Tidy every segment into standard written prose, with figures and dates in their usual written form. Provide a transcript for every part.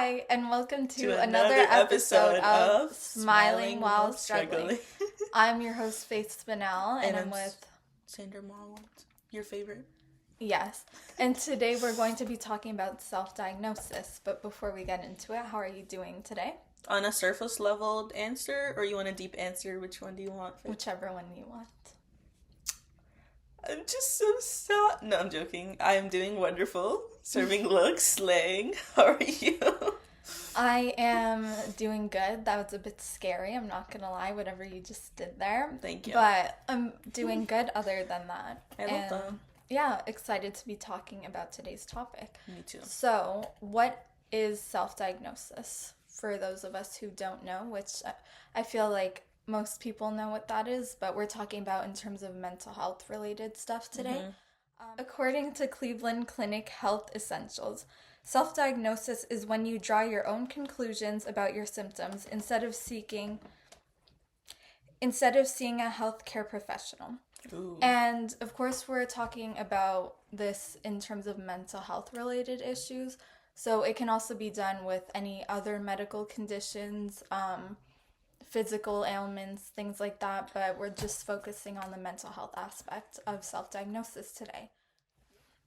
Hi, and welcome to another episode of Smiling While Struggling. I'm your host, Faith Spinell, and I'm with Sandra Marwalt, your favorite. Yes, and today we're going to be talking about self-diagnosis. But before we get into it, how are you doing today? On a surface level answer, or you want a deep answer? Which one do you want, Faith? Whichever one you want. I'm just so sad. No, I'm joking. I am doing wonderful. Serving looks, slaying. How are you? I am doing good. That was a bit scary, I'm not gonna lie, whatever you just did there. Thank you. But I'm doing good other than that. I love that. Yeah, excited to be talking about today's topic. Me too. So, what is self-diagnosis? For those of us who don't know, which I feel like most people know what that is, but we're talking about in terms of mental health related stuff today. According to Cleveland Clinic Health Essentials, self-diagnosis is when you draw your own conclusions about your symptoms instead of seeing a healthcare professional. Ooh. And of course, we're talking about this in terms of mental health related issues. So it can also be done with any other medical conditions, physical ailments, things like that. But we're just focusing on the mental health aspect of self-diagnosis today.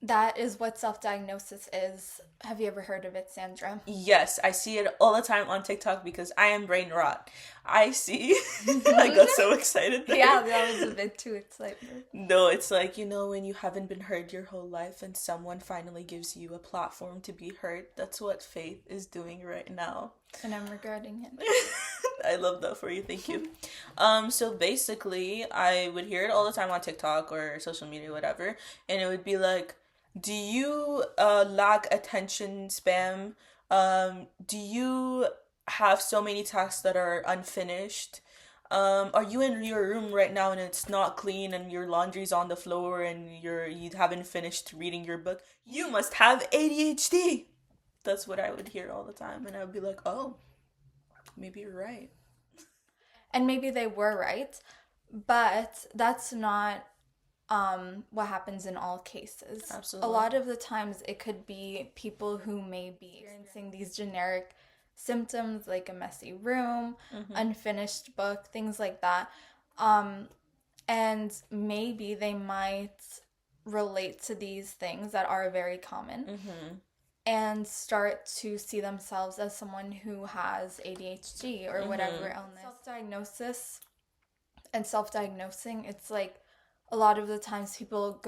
That is what self-diagnosis is. Have you ever heard of it, Sandra? Yes, I see it all the time on TikTok because I am brain rot. I see. I got so excited there. Yeah, that was a bit too exciting. No, it's like, when you haven't been heard your whole life and someone finally gives you a platform to be heard. That's what Faith is doing right now. And I'm regretting it. I love that for you. Thank you. So basically, I would hear it all the time on TikTok or social media, whatever. And it would be like, do you lack attention spam? Do you have so many tasks that are unfinished? Are you in your room right now and it's not clean and your laundry's on the floor and you haven't finished reading your book? You must have ADHD. That's what I would hear all the time. And I would be like, oh, maybe you're right. And maybe they were right, but that's not what happens in all cases. Absolutely. A lot of the times it could be people who may be experiencing these generic symptoms like a messy room, unfinished book, things like that. And maybe they might relate to these things that are very common and start to see themselves as someone who has ADHD or whatever illness. Self-diagnosis and self-diagnosing, it's like a lot of the times people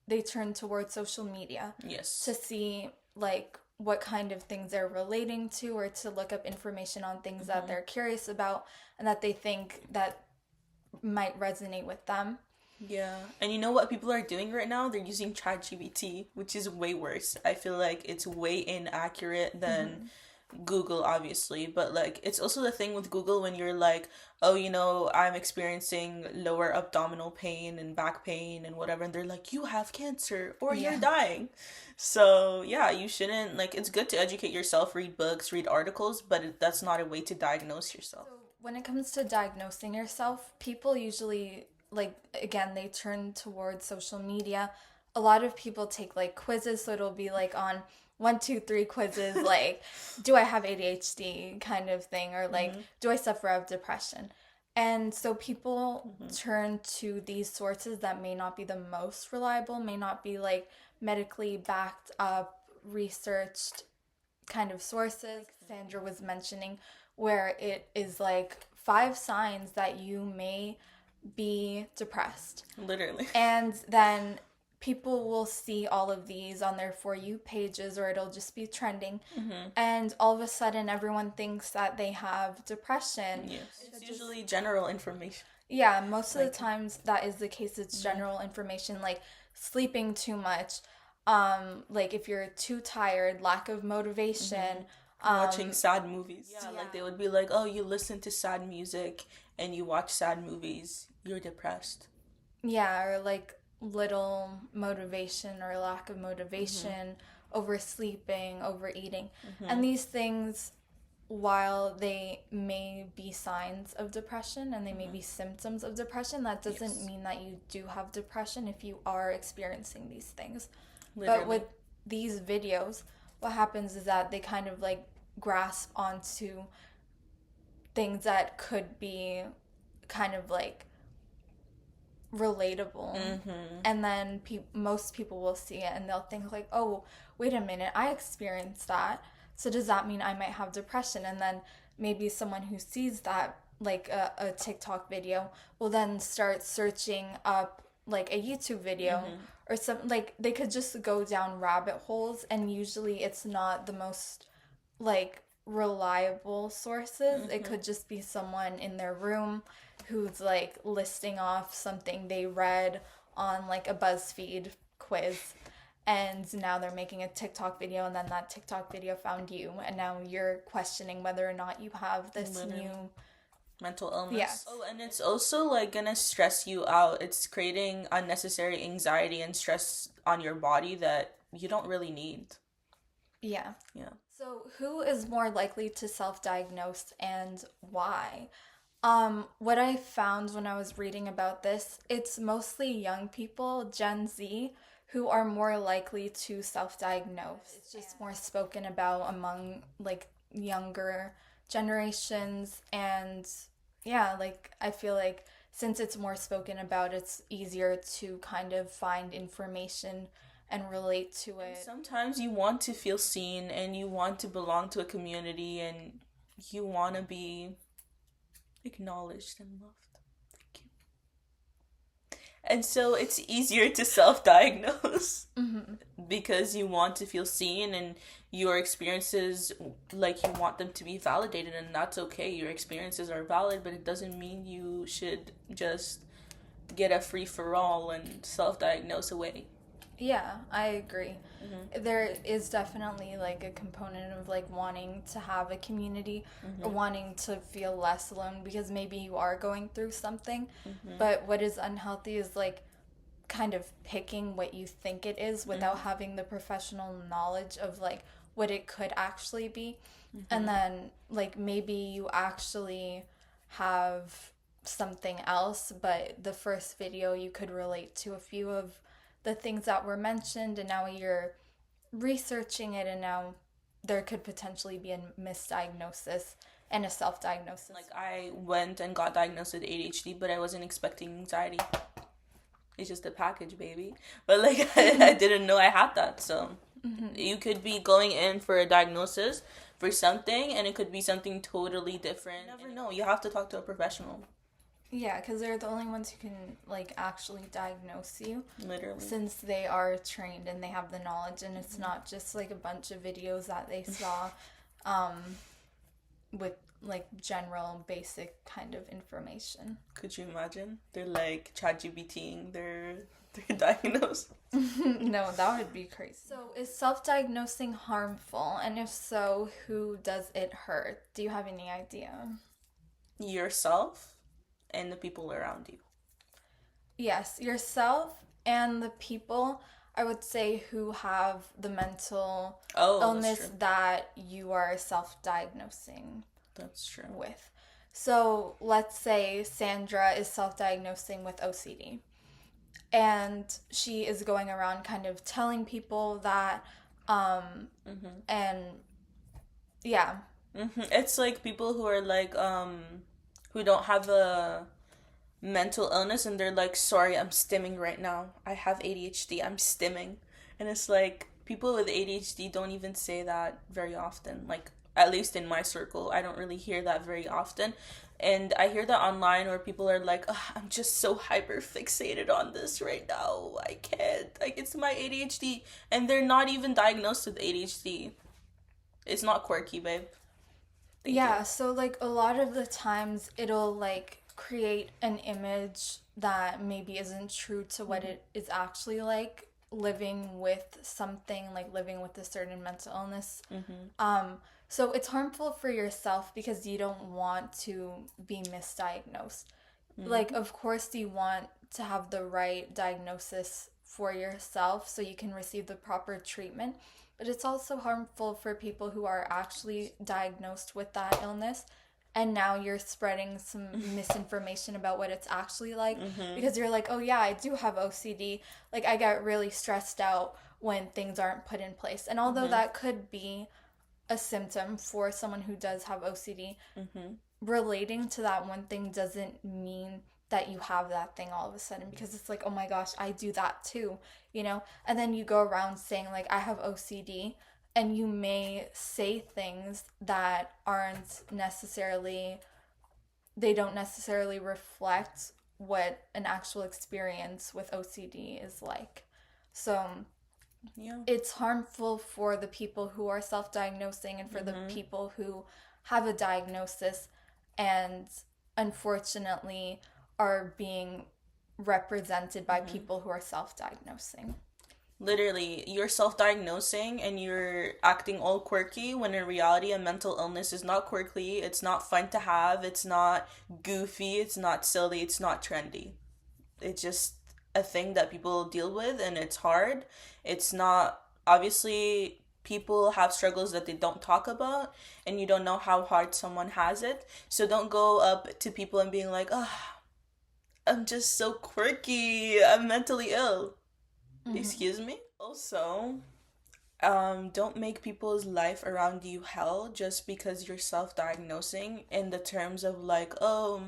they turn towards social media. Yes. To see like what kind of things they're relating to or to look up information on things that they're curious about and that they think that might resonate with them. Yeah. And you know what people are doing right now? They're using ChatGPT, which is way worse. I feel like it's way inaccurate than Google, obviously. But like, it's also the thing with Google when you're like, oh, I'm experiencing lower abdominal pain and back pain and whatever. And they're like, you have cancer or you're dying. So yeah, you shouldn't, like, it's good to educate yourself, read books, read articles, but that's not a way to diagnose yourself. So when it comes to diagnosing yourself, people usually, like, again, they turn towards social media. A lot of people take like quizzes, so it'll be like on 1, 2, 3 quizzes, like, do I have ADHD kind of thing, or like, do I suffer of depression? And so people turn to these sources that may not be the most reliable, may not be like medically backed up, researched kind of sources. Like Sandra was mentioning, where it is like 5 signs that you may be depressed. Literally. And then people will see all of these on their For You pages, or it'll just be trending. And all of a sudden everyone thinks that they have depression. Yes. It's usually general information. Yeah, most of the times that is the case. It's general information, like sleeping too much, like if you're too tired, lack of motivation, watching sad movies. Yeah, like they would be like, oh, you listen to sad music and you watch sad movies, you're depressed. Yeah, or like little motivation or lack of motivation, oversleeping, overeating. And these things, while they may be signs of depression and they may be symptoms of depression, that doesn't mean that you do have depression if you are experiencing these things. Literally. But with these videos, what happens is that they kind of like grasp onto things that could be kind of like relatable, and then most people will see it and they'll think like, oh, wait a minute, I experienced that, so does that mean I might have depression? And then maybe someone who sees that, like a TikTok video, will then start searching up like a YouTube video, or some, like they could just go down rabbit holes, and usually it's not the most like reliable sources. It could just be someone in their room who's like listing off something they read on like a BuzzFeed quiz, and now they're making a TikTok video, and then that TikTok video found you, and now you're questioning whether or not you have this new mental illness. Yes. Oh, and it's also like gonna stress you out. It's creating unnecessary anxiety and stress on your body that you don't really need. Yeah. Yeah. So who is more likely to self-diagnose and why? What I found when I was reading about this, it's mostly young people, Gen Z, who are more likely to self-diagnose. It's just more spoken about among like younger generations, and yeah, like I feel like since it's more spoken about, it's easier to kind of find information and relate to it. Sometimes you want to feel seen and you want to belong to a community and you want to be acknowledged and loved. Thank you. And so it's easier to self-diagnose because you want to feel seen, and your experiences, like, you want them to be validated, and that's okay. Your experiences are valid, but it doesn't mean you should just get a free-for-all and self-diagnose away. Yeah, I agree. There is definitely like a component of like wanting to have a community, or wanting to feel less alone because maybe you are going through something. But what is unhealthy is like kind of picking what you think it is without having the professional knowledge of like what it could actually be. And then like maybe you actually have something else, but the first video you could relate to a few of the things that were mentioned, and now you're researching it, and now there could potentially be a misdiagnosis and a self-diagnosis. Like, I went and got diagnosed with ADHD, but I wasn't expecting anxiety. It's just a package, baby. But like, I didn't know I had that. So you could be going in for a diagnosis for something, and it could be something totally different. You never know. You have to talk to a professional. Yeah, because they're the only ones who can like actually diagnose you. Literally. Since they are trained and they have the knowledge, and it's not just like a bunch of videos that they saw with like general basic kind of information. Could you imagine? They're like ChatGPTing their diagnosis. No, that would be crazy. So is self-diagnosing harmful? And if so, who does it hurt? Do you have any idea? Yourself and the people around you. Yes, yourself and the people, I would say, who have the mental illness that you are self-diagnosing. That's true. With. So let's say Sandra is self-diagnosing with OCD, and she is going around kind of telling people that, and yeah. It's like people who are like, who don't have a mental illness, and they're like, sorry, I'm stimming right now. I have ADHD, I'm stimming. And it's like, people with ADHD don't even say that very often. Like, at least in my circle, I don't really hear that very often. And I hear that online where people are like, I'm just so hyper fixated on this right now. I can't. Like, it's my ADHD. And they're not even diagnosed with ADHD. It's not quirky, babe. Yeah, so like a lot of the times it'll like create an image that maybe isn't true to what it is actually like living with something, like living with a certain mental illness. So it's harmful for yourself because you don't want to be misdiagnosed. Like, of course you want to have the right diagnosis for yourself so you can receive the proper treatment. But it's also harmful for people who are actually diagnosed with that illness, and now you're spreading some misinformation about what it's actually like, because you're like, oh yeah, I do have OCD. Like, I get really stressed out when things aren't put in place. And although that could be a symptom for someone who does have OCD, relating to that one thing doesn't mean that you have that thing all of a sudden, because it's like, oh my gosh, I do that too, you know? And then you go around saying, like, I have OCD, and you may say things that aren't necessarily, they don't necessarily reflect what an actual experience with OCD is like. So Yeah. it's harmful for the people who are self-diagnosing and for the people who have a diagnosis and unfortunately are being represented by people who are self-diagnosing. Literally, you're self-diagnosing and you're acting all quirky when in reality a mental illness is not quirky, it's not fun to have, it's not goofy, it's not silly, it's not trendy. It's just a thing that people deal with and it's hard. It's not, obviously people have struggles that they don't talk about and you don't know how hard someone has it. So don't go up to people and being like, "Oh, I'm just so quirky. I'm mentally ill." Excuse me? Also, don't make people's life around you hell just because you're self-diagnosing in the terms of like, oh,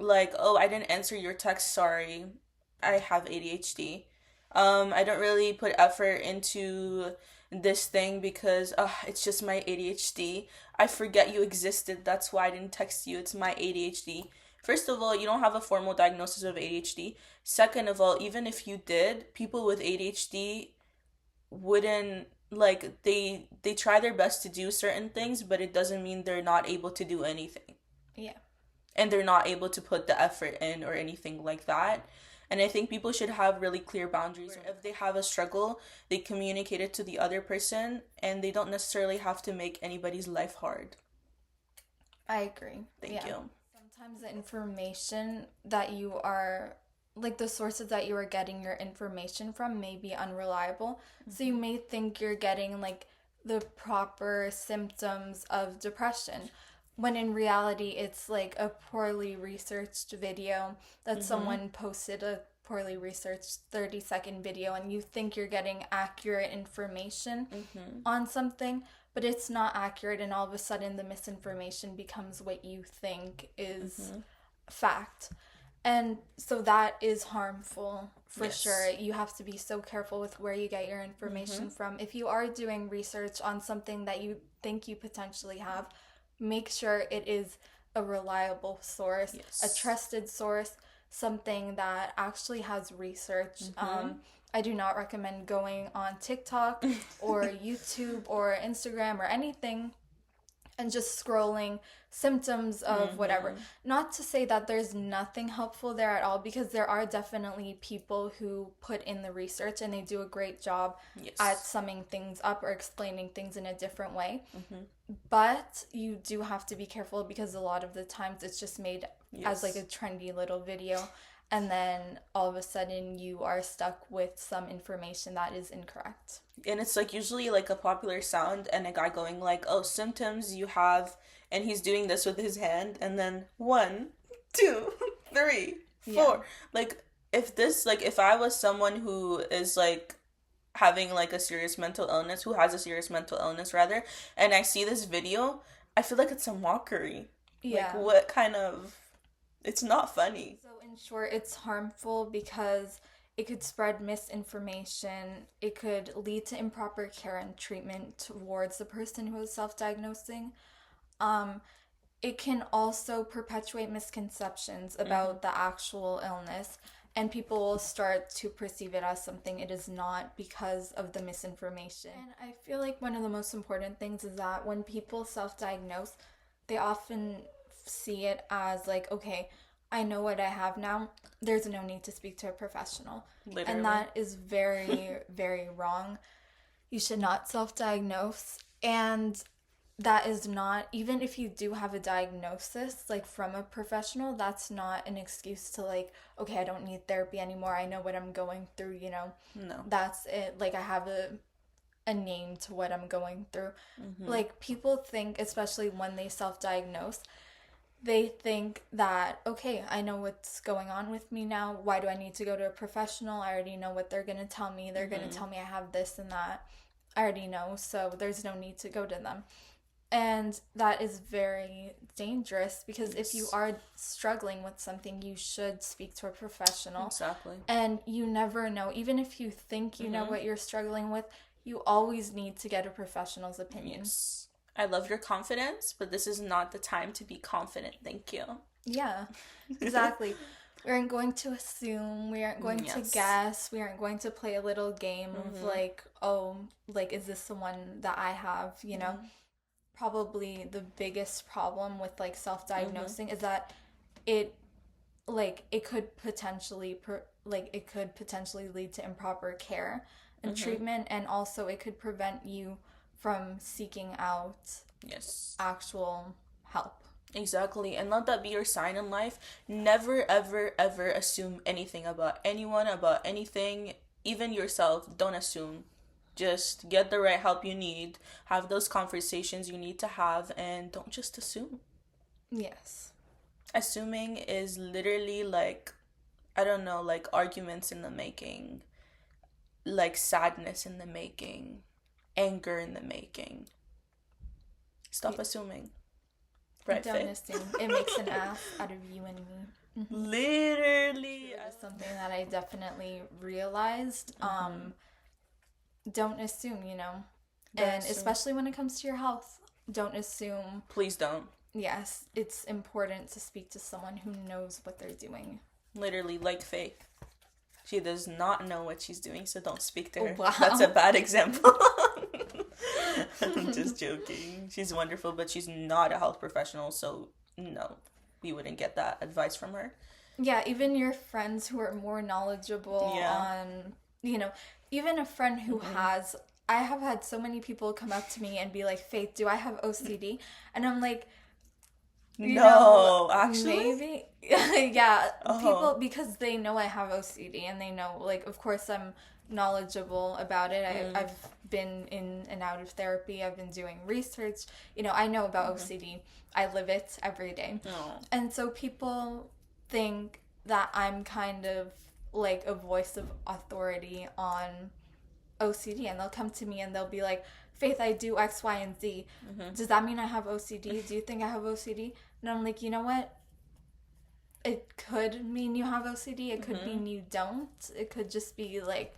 I didn't answer your text, sorry. I have ADHD. I don't really put effort into this thing because it's just my ADHD. I forget you existed. That's why I didn't text you. It's my ADHD. First of all, you don't have a formal diagnosis of ADHD. Second of all, even if you did, people with ADHD wouldn't like they try their best to do certain things, but it doesn't mean they're not able to do anything. Yeah. And they're not able to put the effort in or anything like that. And I think people should have really clear boundaries. If they have a struggle, they communicate it to the other person and they don't necessarily have to make anybody's life hard. I agree. Thank you. Sometimes the information that you are, like the sources that you are getting your information from may be unreliable. So you may think you're getting like the proper symptoms of depression, when in reality it's like a poorly researched video that someone posted, a poorly researched 30-second video, and you think you're getting accurate information on something, but it's not accurate, and all of a sudden the misinformation becomes what you think is fact. And so that is harmful for Yes. sure. You have to be so careful with where you get your information from. If you are doing research on something that you think you potentially have, make sure it is a reliable source, Yes. a trusted source, something that actually has research. I do not recommend going on TikTok or YouTube or Instagram or anything and just scrolling symptoms of whatever. Not to say that there's nothing helpful there at all, because there are definitely people who put in the research and they do a great job Yes. at summing things up or explaining things in a different way. But you do have to be careful, because a lot of the times it's just made as like a trendy little video, and then all of a sudden you are stuck with some information that is incorrect. And it's like usually like a popular sound and a guy going like, "Oh, symptoms you have," and he's doing this with his hand, and then 1, 2, 3, 4. Yeah. Like if I was someone who is like having like a serious mental illness, who has a serious mental illness rather, and I see this video, I feel like it's a mockery. Yeah. Like what kind of, it's not funny. So in short, it's harmful because it could spread misinformation. It could lead to improper care and treatment towards the person who is self-diagnosing. It can also perpetuate misconceptions about the actual illness, and people will start to perceive it as something it is not because of the misinformation. And I feel like one of the most important things is that when people self-diagnose, they often see it as like, okay, I know what I have now. There's no need to speak to a professional. Literally. And that is very, very wrong. You should not self-diagnose. And that is not, even if you do have a diagnosis, like from a professional, that's not an excuse to like, okay, I don't need therapy anymore. I know what I'm going through, you know? No. That's it. Like, I have a name to what I'm going through. Like, people think, especially when they self-diagnose, they think that, okay, I know what's going on with me now. Why do I need to go to a professional? I already know what they're going to tell me. They're going to Mm-hmm. tell me I have this and that. I already know, so there's no need to go to them. And that is very dangerous because if you Yes. are struggling with something, you should speak to a professional. Exactly. And you never know, even if you think you know Mm-hmm. what you're struggling with, you always need to get a professional's opinion. Yes. I love your confidence, but this is not the time to be confident. Thank you. Yeah, exactly. We aren't going to assume, we aren't going to Yes. guess, we aren't going to play a little game of Mm-hmm. like, oh, like, is this the one that I have, you know? Mm-hmm. Probably the biggest problem with like Mm-hmm. self-diagnosing is that it like it could potentially it could potentially lead to improper care and Mm-hmm. treatment, and also it could prevent you from seeking out Yes. actual help. Exactly. And let that be your sign in life. Never, ever, ever assume anything about anyone, about anything, even yourself. Don't assume. Just get the right help you need, have those conversations you need to have, and don't just assume. Yes. Assuming is literally like, I don't know, like arguments in the making, like sadness in the making, anger in the making. Stop assuming. Right, Don't Faye? assume. It makes an ass out of you and me. Literally. That is something that I definitely realized. Mm-hmm. Don't assume, you know, Don't and assume. especially when it comes to your health, don't assume. Please don't. Yes, it's important to speak to someone who knows what they're doing. Literally, like Faye. She does not know what she's doing, so don't speak to her. That's a Wow. bad example. I'm just joking. She's wonderful, but she's not a health professional, so no, we wouldn't get that advice from her. Yeah, even your friends who are more knowledgeable Yeah. on, you know, even a friend who Mm-mm. has, I have had so many people come up to me and be like, Faith, do I have OCD? And I'm like, you know, No, actually? maybe. Yeah, Oh. people, because they know I have OCD and they know, like, of course, I'm knowledgeable about it. Mm. I've been in and out of therapy, I've been doing research. You know, I know about Mm-hmm. OCD, I live it every day. Oh. And so people think that I'm kind of like a voice of authority on OCD, and they'll come to me and they'll be like, Faith, I do X, Y, and Z. Mm-hmm. Does that mean I have OCD? Do you think I have OCD? And I'm like, you know what? It could mean you have OCD. It could Mm-hmm. mean you don't. It could just be like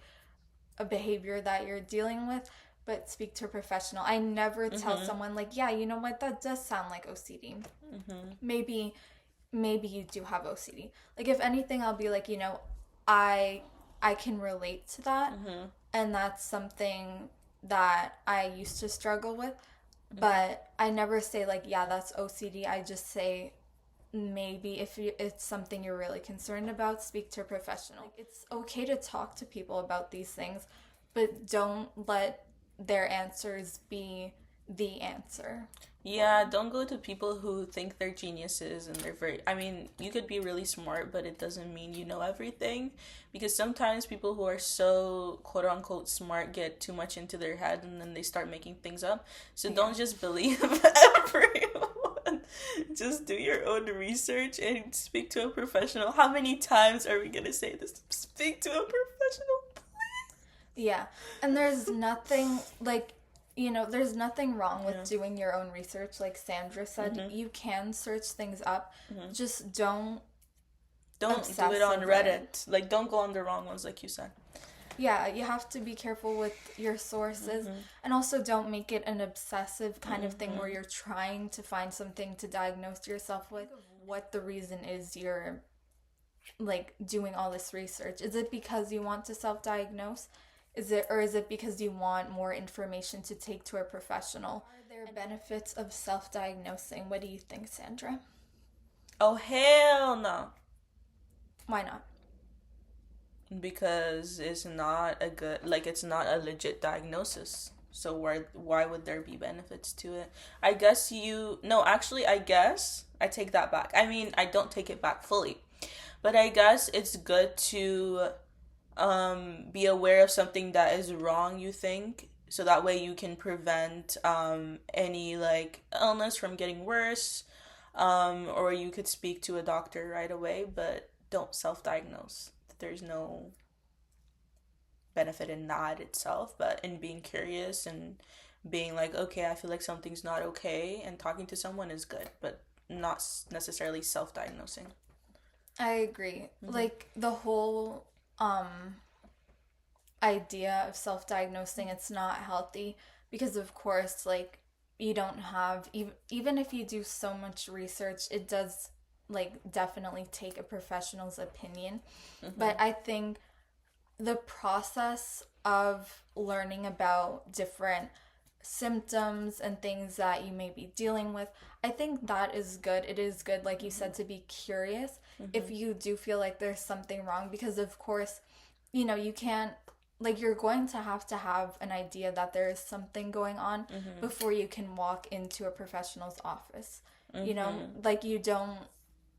a behavior that you're dealing with. But speak to a professional. I never tell Mm-hmm. someone like, yeah, you know what? That does sound like OCD. Mm-hmm. Maybe you do have OCD. Like if anything, I'll be like, you know, I I can relate to that, Mm-hmm. and that's something that I used to struggle with. Mm-hmm. But I never say like, yeah, that's OCD. I just say maybe if it's something you're really concerned about, speak to a professional. Like, it's okay to talk to people about these things, but don't let their answers be the answer for Yeah, you. don't go to people who think they're geniuses and they're very. I mean, you could be really smart, but it doesn't mean you know everything. Because sometimes people who are so quote unquote smart get too much into their head and then they start making things up. So Yeah. don't just believe everyone. Just do your own research and speak to a professional. How many times are we going to say this? Speak to a professional. Yeah. And there's nothing like, you know, there's nothing wrong with Yeah. doing your own research. Like Sandra said, Mm-hmm. you can search things up. Mm-hmm. Just don't Don't do it obsess on over it. Reddit. Like, don't go on the wrong ones, like you said. Yeah, you have to be careful with your sources, Mm-hmm. and also don't make it an obsessive kind of thing where Mm-hmm. you're trying to find something to diagnose yourself with. What the reason is you're like doing all this research. Is it because you want to self-diagnose? Is it because you want more information to take to a professional? Are there benefits of self-diagnosing? What do you think, Sandra? Oh, hell no. Why not? Because it's not a good, like, it's not a legit diagnosis. So why would there be benefits to it? I guess you no, actually I guess I take that back. I mean, I don't take it back fully. But I guess it's good to be aware of something that is wrong, you think, so that way you can prevent any like illness from getting worse. or you could speak to a doctor right away, but don't self-diagnose. There's no benefit in that itself, but in being curious and being like, okay, I feel like something's not okay, and talking to someone is good, but not necessarily self-diagnosing. I agree. Mm-hmm. Like the whole idea of self-diagnosing, it's not healthy because of course like you don't have even if you do so much research, it does like definitely take a professional's opinion. Mm-hmm. But I think the process of learning about different symptoms and things that you may be dealing with, I think that is good. It is good, like you said, to be curious if Mm-hmm. you do feel like there's something wrong, because of course, you can't, like, you're going to have an idea that there is something going on Mm-hmm. before you can walk into a professional's office. Mm-hmm. Like you don't,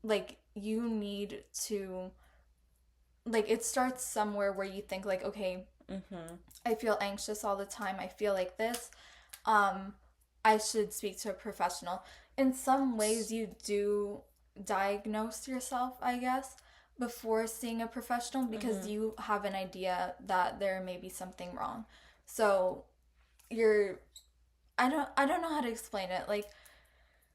like you need to, like, it starts somewhere where you think like, okay, Mm-hmm. I feel anxious all the time, I feel like this, um I should speak to a professional. In some ways you do diagnose yourself, I guess, before seeing a professional, because Mm-hmm. you have an idea that there may be something wrong. So you're, I don't know how to explain it. Like,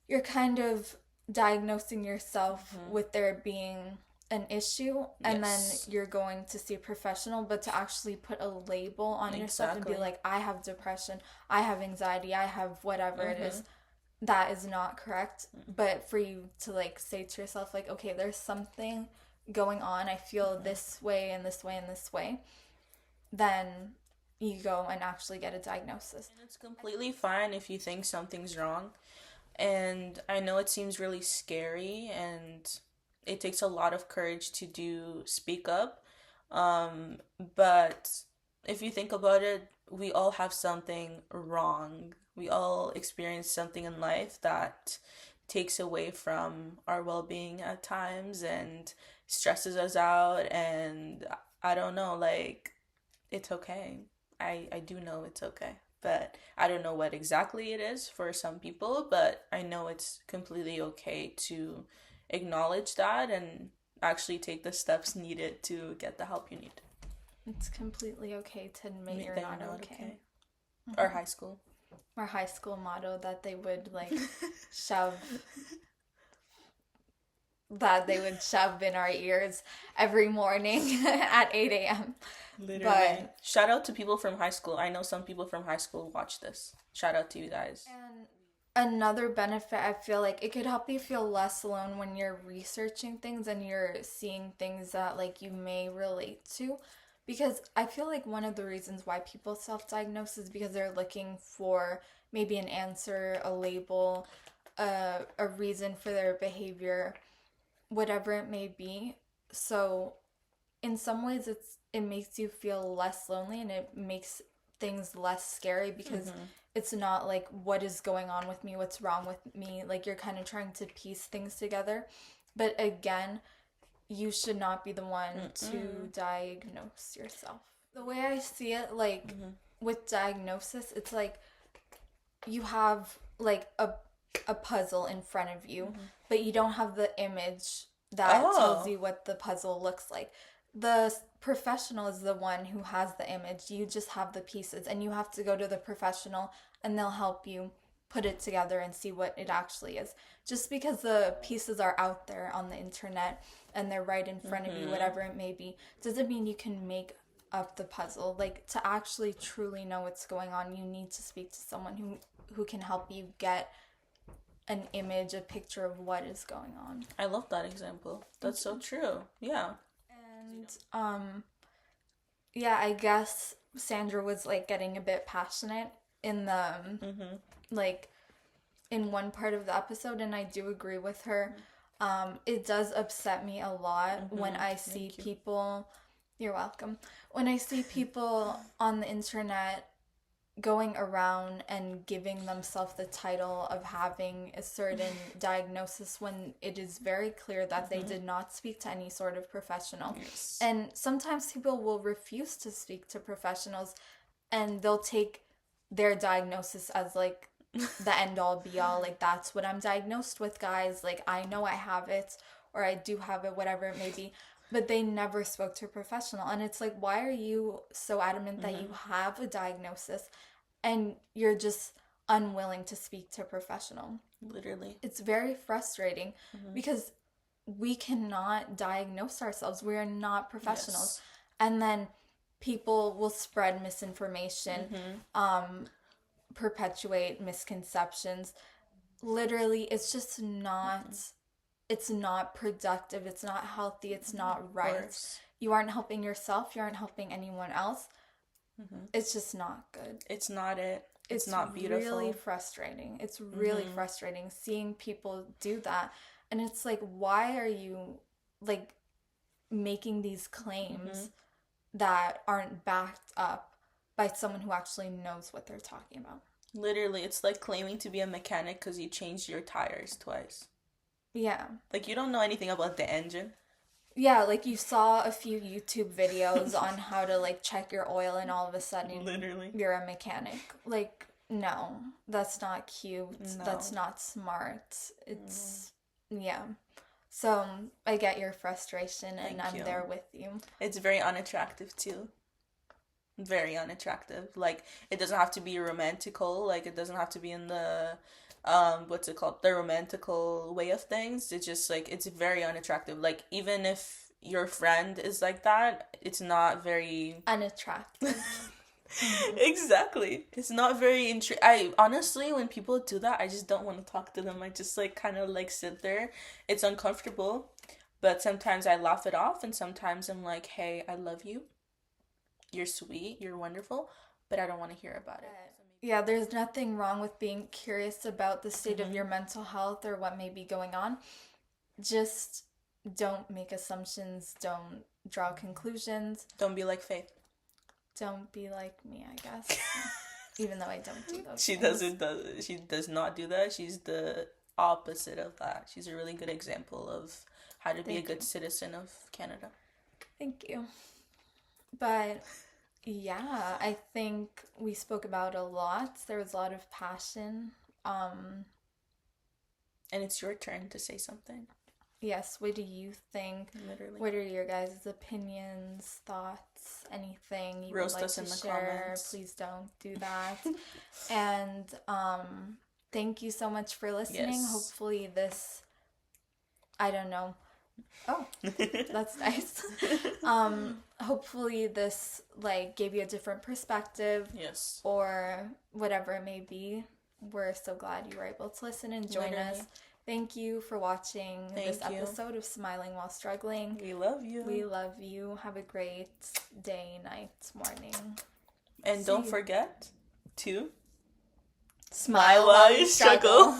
you're kind of diagnosing yourself Mm-hmm. with there being an issue, and then Yes. you're going to see a professional. But to actually put a label on yourself and be Exactly. like, I have depression, I have anxiety, I have whatever it Mm-hmm. is, that is not correct. But for you to like say to yourself like, okay, there's something going on, I feel Mm-hmm. this way and this way and this way, then you go and actually get a diagnosis. And it's completely fine if you think something's wrong. And I know it seems really scary and it takes a lot of courage to do speak up. Um, but if you think about it, we all have something wrong. We all experience something in life that takes away from our well-being at times and stresses us out, and I don't know, like, it's okay. I do know it's okay. But I don't know what exactly it is for some people, but I know it's completely okay to acknowledge that and actually take the steps needed to get the help you need. It's completely okay to admit you're That you're not not okay. okay. Or high school. Our high school motto that they would like shove that they would shove in our ears every morning at 8 a.m. Literally. But Shout out to people from high school. I know some people from high school watch this. Shout out to you guys. and another benefit, I feel like it could help you feel less alone when you're researching things and you're seeing things that like you may relate to, because I feel like one of the reasons why people self-diagnose is because they're looking for maybe an answer, a label, a reason for their behavior, whatever it may be. So in some ways it makes you feel less lonely, and it makes things less scary because Mm-hmm. it's not like, what is going on with me, what's wrong with me, like you're kind of trying to piece things together. But again, you should not be the one to Mm-mm. diagnose yourself. The way I see it, like Mm-hmm. with diagnosis, it's like you have like a puzzle in front of you, Mm-hmm. but you don't have the image that tells Oh. you what the puzzle looks like. The professional is the one who has the image. You just have the pieces, and you have to go to the professional, and they'll help you put it together and see what it actually is. Just because the pieces are out there on the internet and they're right in front of you, Mm-hmm. whatever it may be, doesn't mean you can make up the puzzle. Like, to actually truly know what's going on, you need to speak to someone who can help you get an image, a picture of what is going on. I love that example. That's so true. Yeah. And yeah, I guess Sandra was like getting a bit passionate in the Mm-hmm. like in one part of the episode, and I do agree with her. It does upset me a lot when Mm-hmm. I see Thank you. people, you're welcome, when I see people on the internet going around and giving themselves the title of having a certain diagnosis when it is very clear that they Mm-hmm. did not speak to any sort of professional. Yes. And sometimes people will refuse to speak to professionals, and they'll take their diagnosis as like the end all be all. Like, that's what I'm diagnosed with, guys. Like, I know I have it, or I do have it, whatever it may be. But they never spoke to a professional. And it's like, why are you so adamant that you have a diagnosis and you're just unwilling to speak to a professional? Literally. It's very frustrating because we cannot diagnose ourselves. We are not professionals. Yes. And then people will spread misinformation, perpetuate misconceptions. Literally, it's just not, it's not productive. It's not healthy. It's not right. You aren't helping yourself. You aren't helping anyone else. It's just not good. It's not it. It's not beautiful. It's really frustrating. It's really frustrating seeing people do that. And it's like, why are you, like, making these claims that aren't backed up by someone who actually knows what they're talking about? Literally, it's like claiming to be a mechanic because you changed your tires twice. Yeah. Like, you don't know anything about the engine. Yeah, like, you saw a few YouTube videos on how to, like, check your oil, and all of a sudden literally you're a mechanic. Like, no, that's not cute. No. That's not smart. It's, yeah. So, I get your frustration, and I'm there with you. It's very unattractive, too. Very unattractive. Like, it doesn't have to be romantical. Like, it doesn't have to be in the what's it called, the romantical way of things. It's just like, it's very unattractive. Like, even if your friend is like that, it's not very unattractive. Exactly. It's not very I honestly, when people do that, I just don't want to talk to them. I just like kind of like sit there. It's uncomfortable, but sometimes I laugh it off, and sometimes I'm like, hey, I love you, you're sweet, you're wonderful, but I don't want to hear about it. Yeah, there's nothing wrong with being curious about the state of your mental health or what may be going on. Just don't make assumptions. Don't draw conclusions. Don't be like Faith. Don't be like me, I guess. Even though I don't do those She things. She does not do that. She's the opposite of that. She's a really good example of how to be a good citizen of Canada. Thank you. But yeah, I think we spoke about a lot. There was a lot of passion. And it's your turn to say something. Yes, what do you think? Literally. What are your guys' opinions, thoughts, anything you Roast would like us to in the share? comments. Please don't do that. And thank you so much for listening. Yes. Hopefully this, I don't know. Oh, that's nice. Hopefully this, like, gave you a different perspective. Yes. Or whatever it may be. We're so glad you were able to listen and join us. Thank you for watching this episode of Smiling While Struggling. We love you. We love you. Have a great day, night, morning. And don't forget to smile while you struggle.